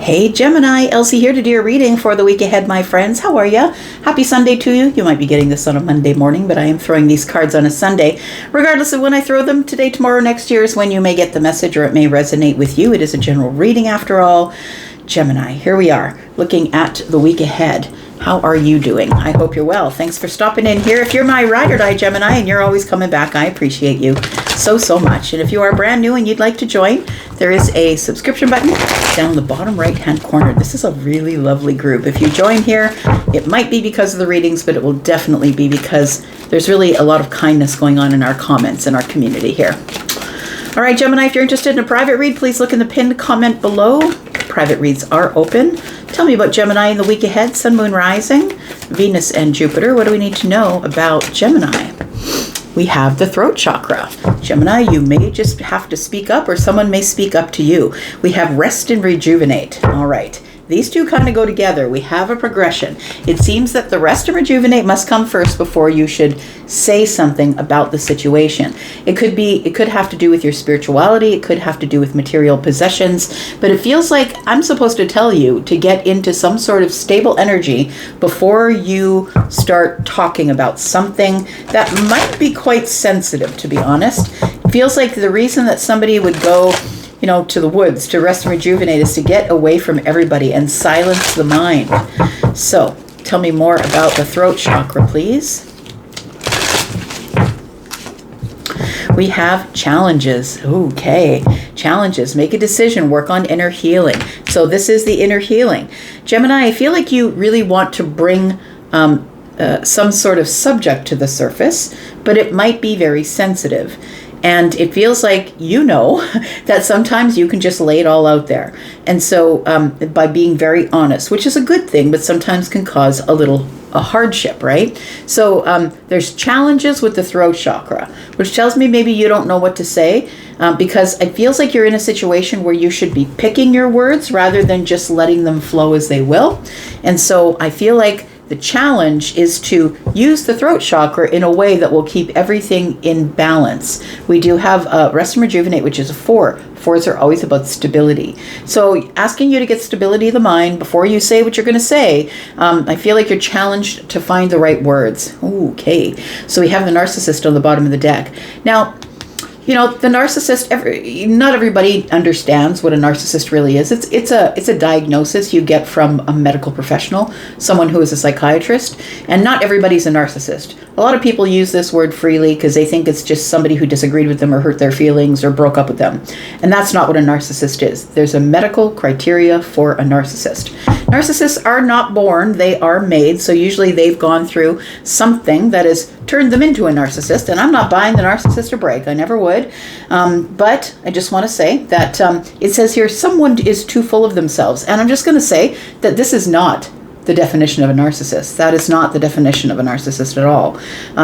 Hey Gemini, Elsie here to do your reading for the week ahead, my friends. How are ya? Happy Sunday to you. You might be getting this on a Monday morning, but I am throwing these cards on a Sunday. Regardless of when I throw them, today, tomorrow, next year is when you may get the message or it may resonate with you. It is a general reading after all. Gemini, here we are looking at the week ahead. How are you doing? I hope you're well. Thanks for stopping in here. If you're my ride or die Gemini and you're always coming back, I appreciate you so much. And if you are brand new and you'd like to join, there is a subscription button down the bottom right hand corner. This is a really lovely group. If you join here, it might be because of the readings, but it will definitely be because there's really a lot of kindness going on in our comments in our community here. All right, Gemini, if you're interested in a private read, please look in the pinned comment below. Private reads are open. Tell me about Gemini in the week ahead, Sun, Moon, Rising, Venus, and Jupiter. What do we need to know about Gemini? We have the throat chakra. Gemini, you may just have to speak up or someone may speak up to you. We have rest and rejuvenate. All right. These two kind of go together. We have a progression. It seems that the rest and rejuvenate must come first before you should say something about the situation. It could have to do with your spirituality. It could have to do with material possessions, but it feels like I'm supposed to tell you to get into some sort of stable energy before you start talking about something that might be quite sensitive, to be honest. It feels like the reason that somebody would go to the woods to rest and rejuvenate is to get away from everybody and silence the mind. So tell me more about the throat chakra, please. We have challenges. Okay, challenges. Make a decision. Work on inner healing. So this is the inner healing. Gemini, I feel like you really want to bring some sort of subject to the surface, but it might be very sensitive. And it feels like that sometimes you can just lay it all out there. And so by being very honest, which is a good thing, but sometimes can cause a hardship, right? So there's challenges with the throat chakra, which tells me maybe you don't know what to say because it feels like you're in a situation where you should be picking your words rather than just letting them flow as they will. And so I feel like the challenge is to use the throat chakra in a way that will keep everything in balance. We do have rest and rejuvenate, which is a 4. 4s are always about stability. So asking you to get stability of the mind before you say what you're going to say, I feel like you're challenged to find the right words. Okay, so we have the narcissist on the bottom of the deck. Now, the narcissist, not everybody understands what a narcissist really is. It's a diagnosis you get from a medical professional, someone who is a psychiatrist, and not everybody's a narcissist. A lot of people use this word freely because they think it's just somebody who disagreed with them or hurt their feelings or broke up with them. And that's not what a narcissist is. There's a medical criteria for a narcissist. Narcissists are not born, they are made. So usually they've gone through something that has turned them into a narcissist. And I'm not buying the narcissist a break. I never would. But I just want to say that it says here, someone is too full of themselves. And I'm just going to say that this is not the definition of a narcissist. That is not the definition of a narcissist at all.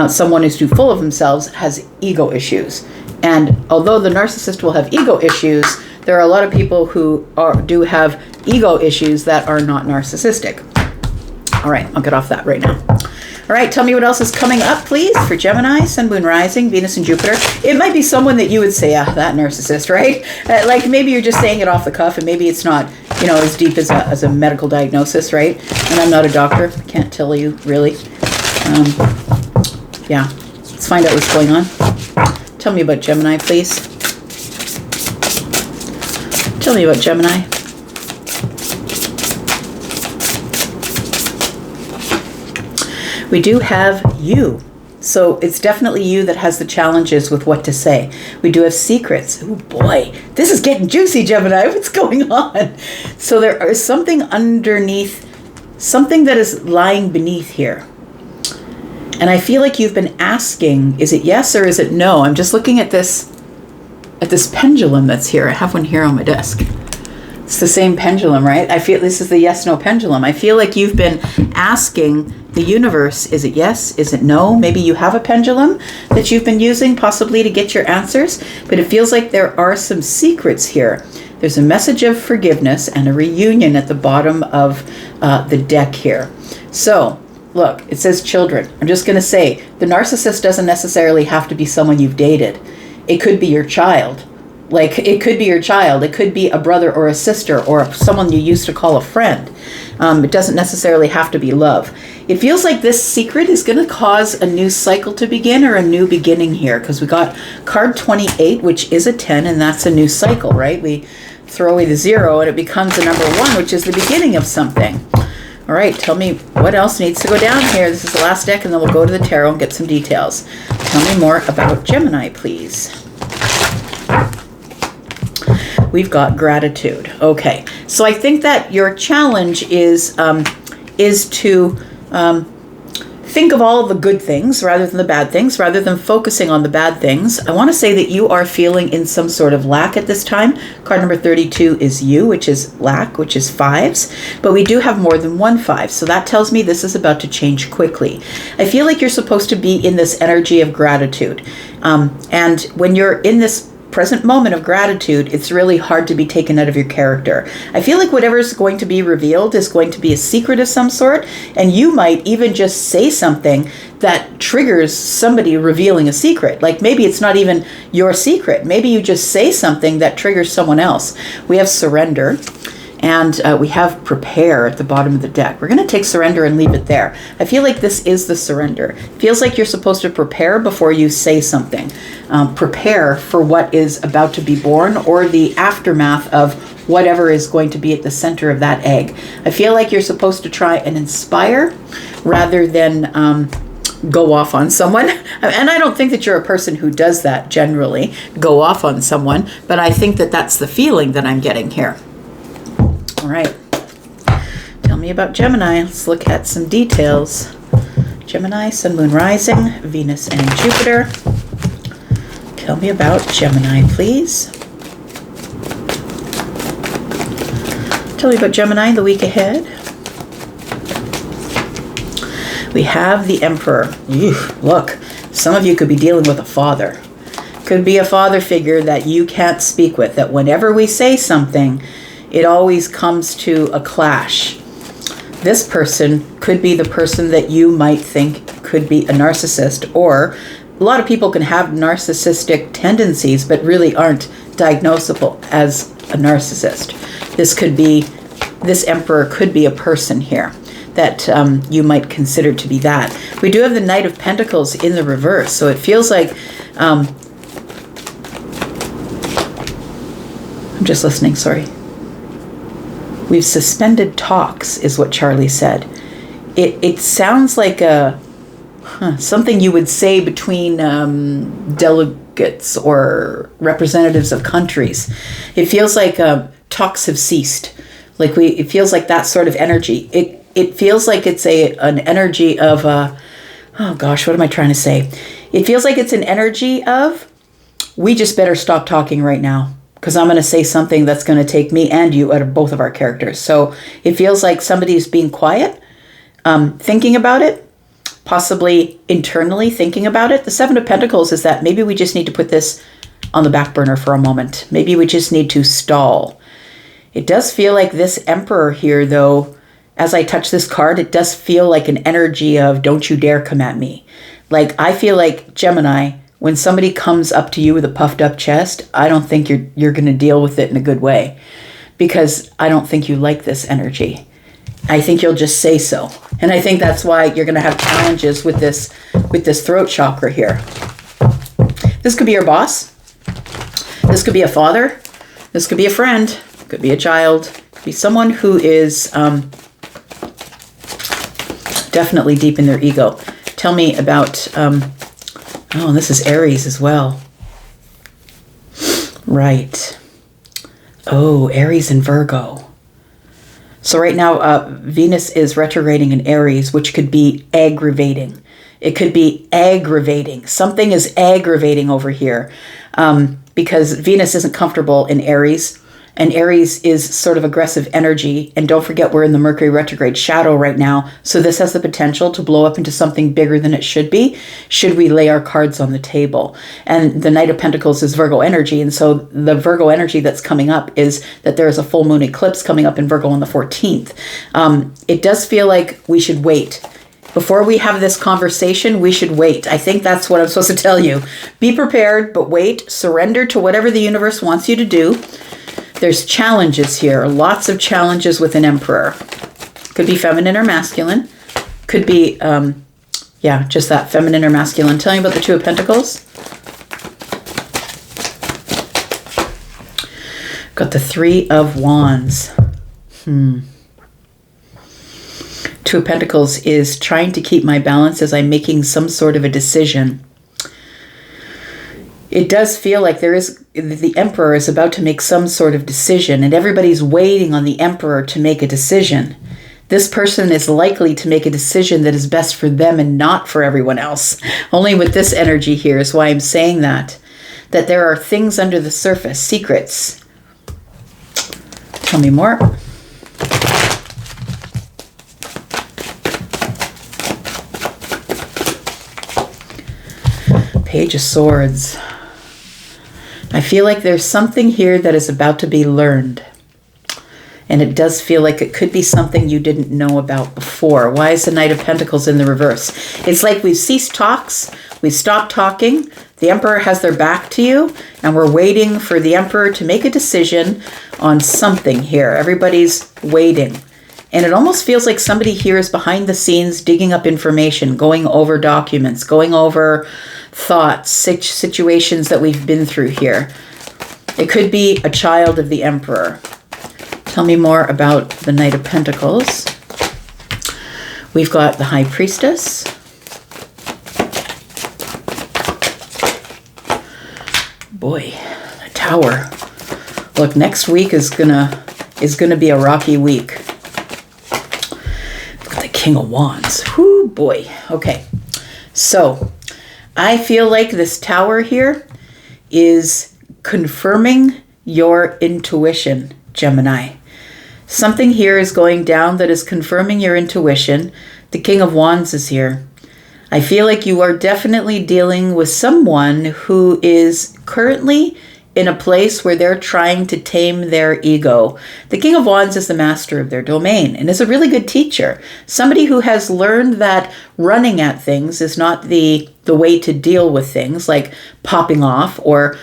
Someone who's too full of themselves has ego issues. And although the narcissist will have ego issues, there are a lot of people who do have ego issues that are not narcissistic. All right, I'll get off that right now. All right, tell me what else is coming up, please, for Gemini, Sun, Moon, Rising, Venus, and Jupiter. It might be someone that you would say, that narcissist, right? Like maybe you're just saying it off the cuff, and maybe it's not, as deep as a medical diagnosis, right? And I'm not a doctor. I can't tell you, really. Yeah, let's find out what's going on. Tell me about Gemini, please. Tell me about Gemini. We do have you. So it's definitely you that has the challenges with what to say. We do have secrets. Oh boy, this is getting juicy, Gemini. What's going on? So there is something underneath, something that is lying beneath here. And I feel like you've been asking, is it yes or is it no? I'm just looking at this pendulum that's here. I have one here on my desk. It's the same pendulum, right? I feel this is the yes-no pendulum. I feel like you've been asking the universe, is it yes? Is it no? Maybe you have a pendulum that you've been using possibly to get your answers, but it feels like there are some secrets here. There's a message of forgiveness and a reunion at the bottom of the deck here. So, look, it says children. I'm just going to say, the narcissist doesn't necessarily have to be someone you've dated. It could be your child. Like, it could be your child, it could be a brother or a sister or someone you used to call a friend. It doesn't necessarily have to be love. It feels like this secret is going to cause a new cycle to begin, or a new beginning here, because we got card 28, which is a 10, and that's a new cycle, right? We throw away the 0 and it becomes a number 1, which is the beginning of something. All right, tell me what else needs to go down here. This is the last deck, and then we'll go to the tarot and get some details. Tell me more about Gemini, please. We've got gratitude. Okay, so I think that your challenge is to think of all of the good things rather than the bad things, rather than focusing on the bad things. I want to say that you are feeling in some sort of lack at this time. Card number 32 is you, which is lack, which is 5s, but we do have more than 1 5. So that tells me this is about to change quickly. I feel like you're supposed to be in this energy of gratitude. And when you're in this present moment of gratitude, it's really hard to be taken out of your character. I feel like whatever is going to be revealed is going to be a secret of some sort, and you might even just say something that triggers somebody revealing a secret. Like, maybe it's not even your secret. Maybe you just say something that triggers someone else. We have surrender, and we have prepare at the bottom of the deck. We're going to take surrender and leave it there. I feel like this is the surrender. It feels like you're supposed to prepare before you say something. Prepare for what is about to be born, or the aftermath of whatever is going to be at the center of that egg. I feel like you're supposed to try and inspire rather than go off on someone. And I don't think that you're a person who does that generally, go off on someone, but I think that that's the feeling that I'm getting here. All right, tell me about Gemini. Let's look at some details. Gemini, Sun, Moon, Rising, Venus, and Jupiter. Tell me about Gemini, please. Tell me about Gemini the week ahead. We have the Emperor. Look, some of you could be dealing with a father. Could be a father figure that you can't speak with, that whenever we say something, it always comes to a clash. This person could be the person that you might think could be a narcissist, or a lot of people can have narcissistic tendencies but really aren't diagnosable as a narcissist. This Emperor could be a person here that you might consider to be that. We do have the Knight of Pentacles in the reverse, so it feels like I'm just listening, sorry. We've suspended talks, is what Charlie said. It sounds like something you would say between delegates or representatives of countries. It feels like talks have ceased. Like it feels like that sort of energy. It feels like it's an energy of oh gosh, what am I trying to say? It feels like it's an energy of, we just better stop talking right now, because I'm going to say something that's going to take me and you out of both of our characters. So it feels like somebody's being quiet, thinking about it, possibly internally thinking about it. The Seven of Pentacles is that maybe we just need to put this on the back burner for a moment. Maybe we just need to stall. It does feel like this Emperor here, though, as I touch this card, it does feel like an energy of don't you dare come at me. Like, I feel like Gemini, when somebody comes up to you with a puffed up chest, I don't think you're going to deal with it in a good way, because I don't think you like this energy. I think you'll just say so. And I think that's why you're going to have challenges with this throat chakra here. This could be your boss. This could be a father. This could be a friend. Could be a child. Could be someone who is definitely deep in their ego. Tell me about... oh, this is Aries as well. Right. Oh, Aries and Virgo. So right now, Venus is retrograding in Aries, which could be aggravating. It could be aggravating. Something is aggravating over here because Venus isn't comfortable in Aries. And Aries is sort of aggressive energy. And don't forget, we're in the Mercury retrograde shadow right now. So this has the potential to blow up into something bigger than it should be, should we lay our cards on the table. And the Knight of Pentacles is Virgo energy. And so the Virgo energy that's coming up is that there is a full moon eclipse coming up in Virgo on the 14th. It does feel like we should wait. Before we have this conversation, we should wait. I think that's what I'm supposed to tell you. Be prepared, but wait. Surrender to whatever the universe wants you to do. There's challenges here, lots of challenges with an Emperor. Could be feminine or masculine. Could be, just that, feminine or masculine. Tell me about the Two of Pentacles. Got the Three of Wands. Two of Pentacles is trying to keep my balance as I'm making some sort of a decision. It does feel like the Emperor is about to make some sort of decision, and everybody's waiting on the Emperor to make a decision. This person is likely to make a decision that is best for them and not for everyone else. Only with this energy here is why I'm saying that. That there are things under the surface, secrets. Tell me more. Page of Swords. I feel like there's something here that is about to be learned. And it does feel like it could be something you didn't know about before. Why is the Knight of Pentacles in the reverse? It's like we've ceased talks. We've stopped talking. The Emperor has their back to you. And we're waiting for the Emperor to make a decision on something here. Everybody's waiting. And it almost feels like somebody here is behind the scenes digging up information, going over documents, going over thoughts, situations that we've been through here. It could be a child of the Emperor. Tell me more about the Knight of Pentacles. We've got the High Priestess. Boy, the Tower. Look, next week is gonna be a rocky week. Look at the King of Wands. Whoo, boy. Okay, so I feel like this Tower here is confirming your intuition, Gemini. Something here is going down that is confirming your intuition. The King of Wands is here. I feel like you are definitely dealing with someone who is currently in a place where they're trying to tame their ego. The King of Wands is the master of their domain and is a really good teacher. Somebody who has learned that running at things is not the way to deal with things, like popping off or,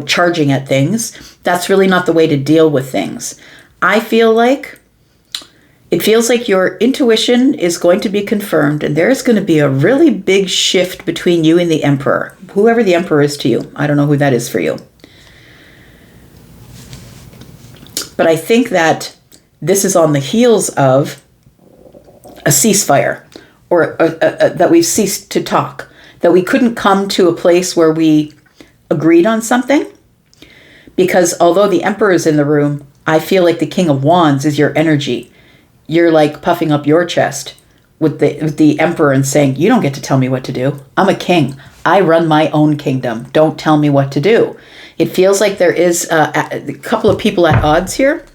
charging at things. That's really not the way to deal with things. I feel like it feels like your intuition is going to be confirmed, and there's going to be a really big shift between you and the Emperor. Whoever the Emperor is to you. I don't know who that is for you. But I think that this is on the heels of a ceasefire, or that we've ceased to talk, that we couldn't come to a place where we agreed on something. Because although the Emperor is in the room, I feel like the King of Wands is your energy. You're like puffing up your chest with the Emperor and saying, you don't get to tell me what to do. I'm a king. I run my own kingdom. Don't tell me what to do. It feels like there is a couple of people at odds here.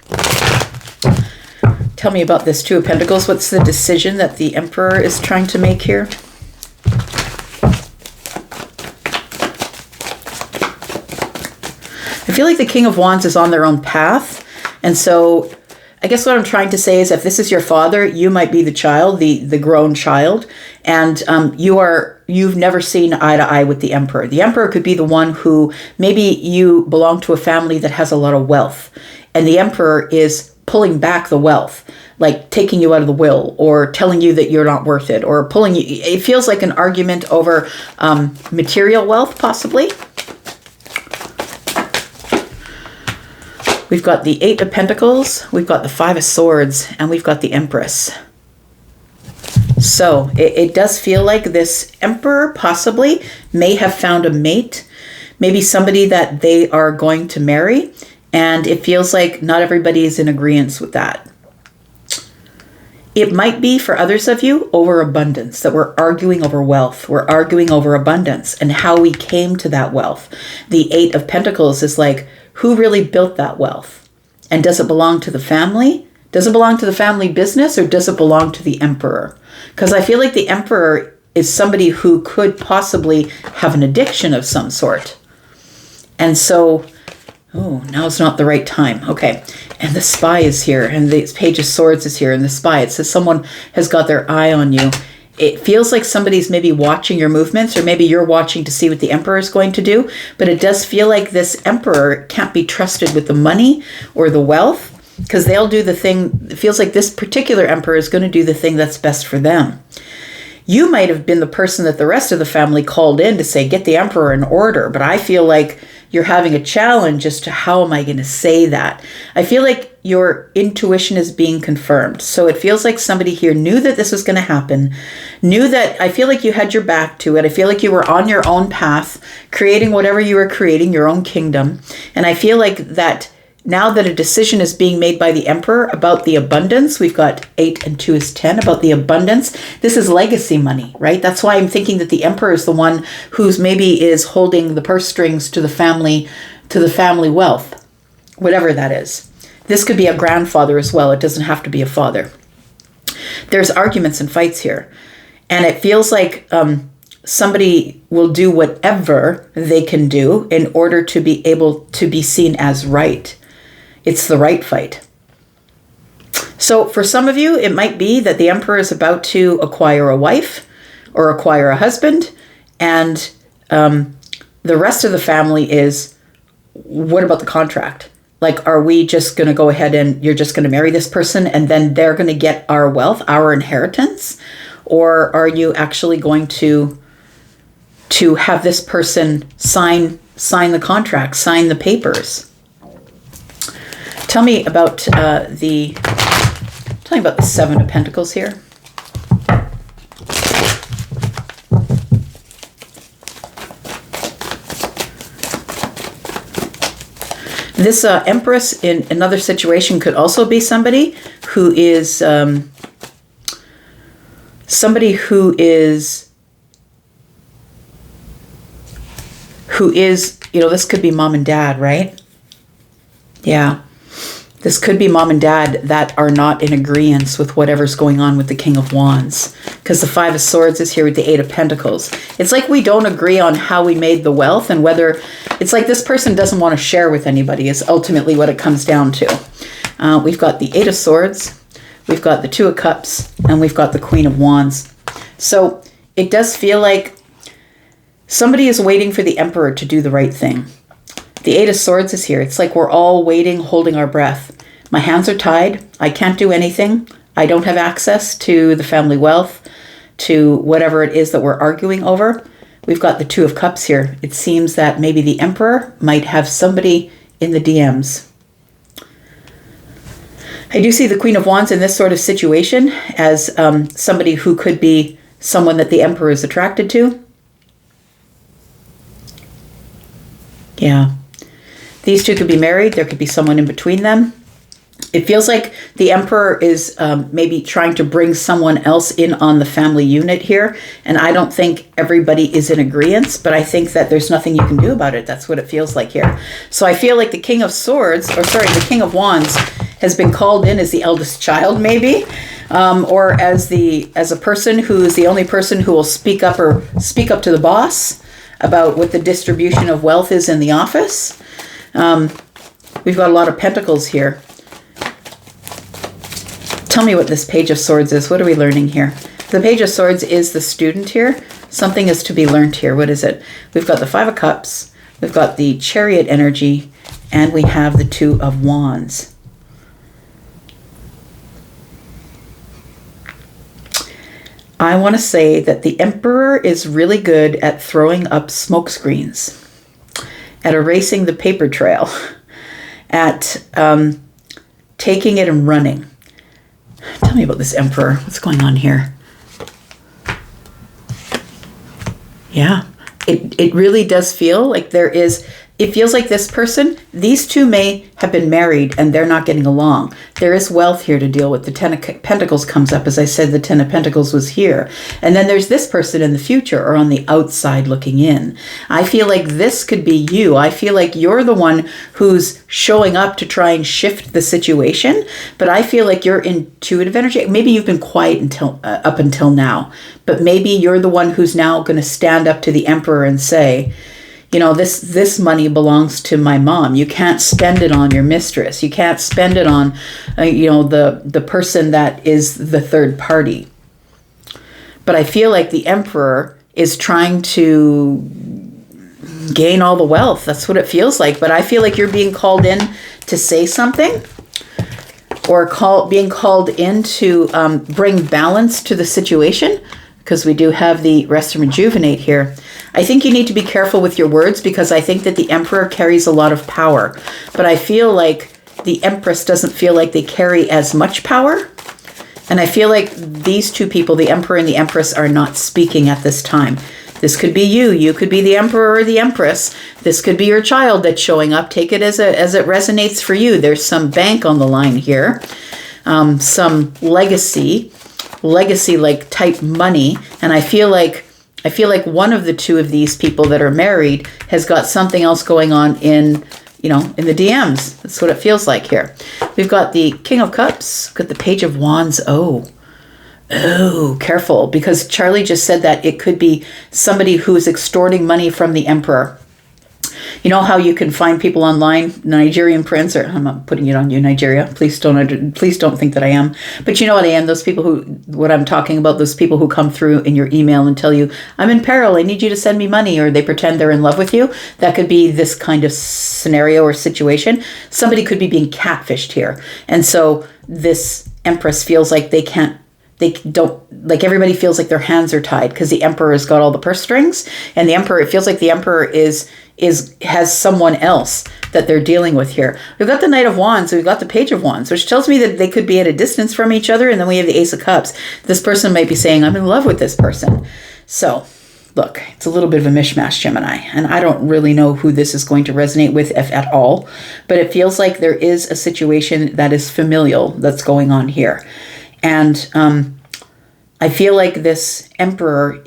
Tell me about this Two of Pentacles. What's the decision that the Emperor is trying to make here? I feel like the King of Wands is on their own path. And so I guess what I'm trying to say is if this is your father, you might be the child, the grown child, and you've never seen eye to eye with the Emperor. The Emperor could be the one who, maybe you belong to a family that has a lot of wealth, and the Emperor is pulling back the wealth, like taking you out of the will or telling you that you're not worth it, or pulling you. It feels like an argument over material wealth, possibly. We've got the Eight of Pentacles, we've got the Five of Swords, and we've got the Empress. So it does feel like this Emperor possibly may have found a mate, maybe somebody that they are going to marry, and it feels like not everybody is in agreement with that. It might be for others of you overabundance, that we're arguing over wealth. We're arguing over abundance and how we came to that wealth. The Eight of Pentacles is like, who really built that wealth? And does it belong to the family? Does it belong to the family business, or does it belong to the Emperor? Because I feel like the Emperor is somebody who could possibly have an addiction of some sort. And so, now it's not the right time. Okay. And the Spy is here, and the Page of Swords is here, and the Spy. It says someone has got their eye on you. it feels like somebody's maybe watching your movements, or maybe you're watching to see what the emperor is going to do. But it does feel like this emperor can't be trusted with the money or the wealth, because they'll do the thing. It feels like this particular emperor is going to do the thing that's best for them. You might have been the person that the rest of the family called in to say, get the emperor in order. But I feel like you're having a challenge as to how am I going to say that? I feel like your intuition is being confirmed. So it feels like somebody here knew that this was going to happen, knew that. I feel like you had your back to it. I feel like you were on your own path, creating whatever you were creating, your own kingdom. And I feel like that now that a decision is being made by the emperor about the abundance, we've got 8 and 2 is 10, about the abundance. This is legacy money, right? That's why I'm thinking that the emperor is the one who's maybe is holding the purse strings to the family wealth, whatever that is. This could be a grandfather as well. It doesn't have to be a father. There's arguments and fights here. And it feels like somebody will do whatever they can do in order to be able to be seen as right. It's the right fight. So for some of you, it might be that the emperor is about to acquire a wife or acquire a husband. And the rest of the family is, what about the contract? Like, are we just going to go ahead and you're just going to marry this person and then they're going to get our wealth, our inheritance? Or are you actually going to have this person sign the contract, sign the papers? Tell me about the 7 of Pentacles here. This Empress in another situation could also be somebody who is this could be mom and dad, right? Yeah. This could be mom and dad that are not in agreement with whatever's going on with the King of Wands, because the 5 of Swords is here with the 8 of Pentacles. It's like we don't agree on how we made the wealth, and whether it's like this person doesn't want to share with anybody is ultimately what it comes down to. We've got the 8 of Swords, we've got the 2 of Cups, and we've got the Queen of Wands. So it does feel like somebody is waiting for the Emperor to do the right thing. The 8 of Swords is here. It's like we're all waiting, holding our breath. My hands are tied. I can't do anything. I don't have access to the family wealth, to whatever it is that we're arguing over. We've got the 2 of Cups here. It seems that maybe the Emperor might have somebody in the DMs. I do see the Queen of Wands in this sort of situation as somebody who could be someone that the Emperor is attracted to. Yeah. These two could be married. There could be someone in between them. It feels like the Emperor is maybe trying to bring someone else in on the family unit here. And I don't think everybody is in agreement, but I think that there's nothing you can do about it. That's what it feels like here. So I feel like the King of the Wands has been called in as the eldest child, maybe, or as a person who is the only person who will speak up to the boss about what the distribution of wealth is in the office. We've got a lot of pentacles here. Tell me what this Page of Swords is. What are we learning here? The Page of Swords is the student here. Something is to be learned here. What is it? We've got the 5 of Cups. We've got the Chariot energy. And we have the 2 of Wands. I want to say that the Emperor is really good at throwing up smoke screens, at erasing the paper trail, at taking it and running. Tell me about this Emperor. What's going on here? Yeah, it really does feel like it feels like this person, these two may have been married and they're not getting along. There is wealth here to deal with. The 10 of Pentacles comes up. As I said, the 10 of Pentacles was here. And then there's this person in the future or on the outside looking in. I feel like this could be you. I feel like you're the one who's showing up to try and shift the situation. But I feel like your intuitive energy, maybe you've been quiet up until now, but maybe you're the one who's now going to stand up to the Emperor and say, you know, this money belongs to my mom. You can't spend it on your mistress. You can't spend it on, the person that is the third party. But I feel like the Emperor is trying to gain all the wealth. That's what it feels like. But I feel like you're being called in to say something, or being called in to bring balance to the situation, because we do have the rest and rejuvenate here. I think you need to be careful with your words, because I think that the Emperor carries a lot of power. But I feel like the Empress doesn't feel like they carry as much power. And I feel like these two people, the Emperor and the Empress, are not speaking at this time. This could be you. You could be the Emperor or the Empress. This could be your child that's showing up. Take it as it resonates for you. There's some bank on the line here. Some legacy like type money. And I feel like one of the two of these people that are married has got something else going on in the DMs. That's what it feels like here. We've got the King of Cups, got the Page of Wands. Oh, careful, because Charlie just said that it could be somebody who is extorting money from the Emperor. You know how you can find people online, Nigerian prince, or I'm not putting it on you, Nigeria. Please don't think that I am. But you know what I am. Those people what I'm talking about, those people who come through in your email and tell you, I'm in peril, I need you to send me money, or they pretend they're in love with you. That could be this kind of scenario or situation. Somebody could be being catfished here. And so this Empress feels like everybody feels like their hands are tied, because the Emperor has got all the purse strings, and it feels like the Emperor has someone else that they're dealing with here. We've got the Knight of Wands, we've got the Page of Wands, which tells me that they could be at a distance from each other, and then we have the Ace of Cups. This person might be saying, I'm in love with this person. So, look, it's a little bit of a mishmash, Gemini, and I don't really know who this is going to resonate with, if at all, but it feels like there is a situation that is familial that's going on here. And I feel like this Emperor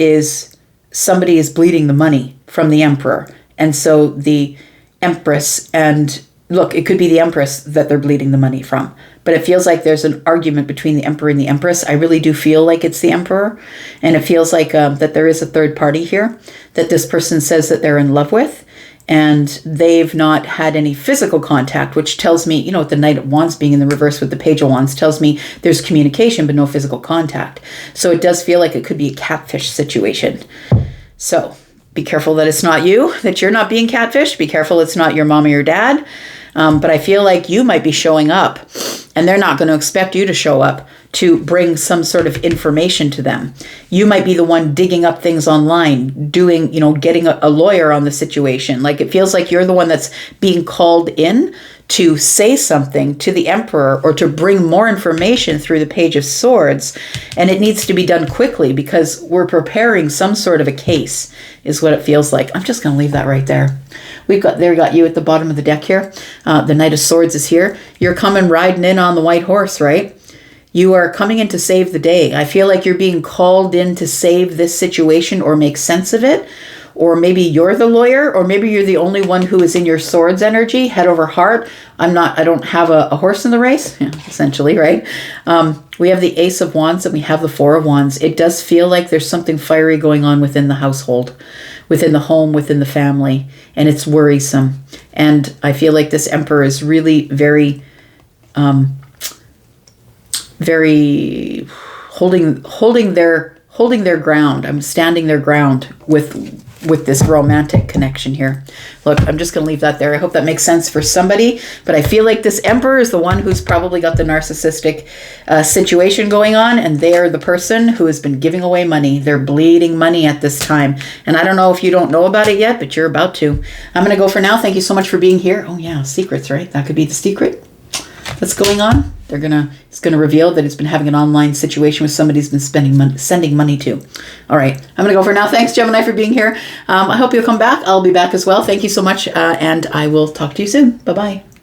somebody is bleeding the money from the Emperor. And so the Empress, and look, it could be the Empress that they're bleeding the money from. But it feels like there's an argument between the Emperor and the Empress. I really do feel like it's the Emperor. And it feels like that there is a third party here that this person says that they're in love with. And they've not had any physical contact, which tells me, with the Knight of Wands being in the reverse with the Page of Wands, tells me there's communication but no physical contact. So it does feel like it could be a catfish situation. So be careful that it's not you, that you're not being catfished. Be careful it's not your mom or your dad. But I feel like you might be showing up, and they're not going to expect you to show up to bring some sort of information to them. You might be the one digging up things online, getting a lawyer on the situation. Like, it feels like you're the one that's being called in to say something to the Emperor, or to bring more information through the Page of Swords. And it needs to be done quickly, because we're preparing some sort of a case, is what it feels like. I'm just going to leave that right there. We got you at the bottom of the deck here. The Knight of Swords is here. You're coming riding in on the white horse, right? You are coming in to save the day. I feel like you're being called in to save this situation or make sense of it. Or maybe you're the lawyer, or maybe you're the only one who is in your swords energy, head over heart. I don't have a horse in the race, essentially, right? We have the Ace of Wands and we have the Four of Wands. It does feel like there's something fiery going on within the household, within the home, within the family, and it's worrisome. And I feel like this Emperor is really very, very holding their ground. I'm standing their ground with this romantic connection here. Look, I'm just going to leave that there. I hope that makes sense for somebody, but I feel like this Emperor is the one who's probably got the narcissistic situation going on, and they're the person who has been giving away money. They're bleeding money at this time, and I don't know if you don't know about it yet, but you're about to. I'm going to go for now. Thank you so much for being here. Oh yeah, secrets, right? That could be the secret that's going on. It's gonna reveal that it's been having an online situation with somebody who's been sending money to. All right, I'm gonna go for now. Thanks, Gemini, for being here. I hope you'll come back. I'll be back as well. Thank you so much, and I will talk to you soon. Bye-bye.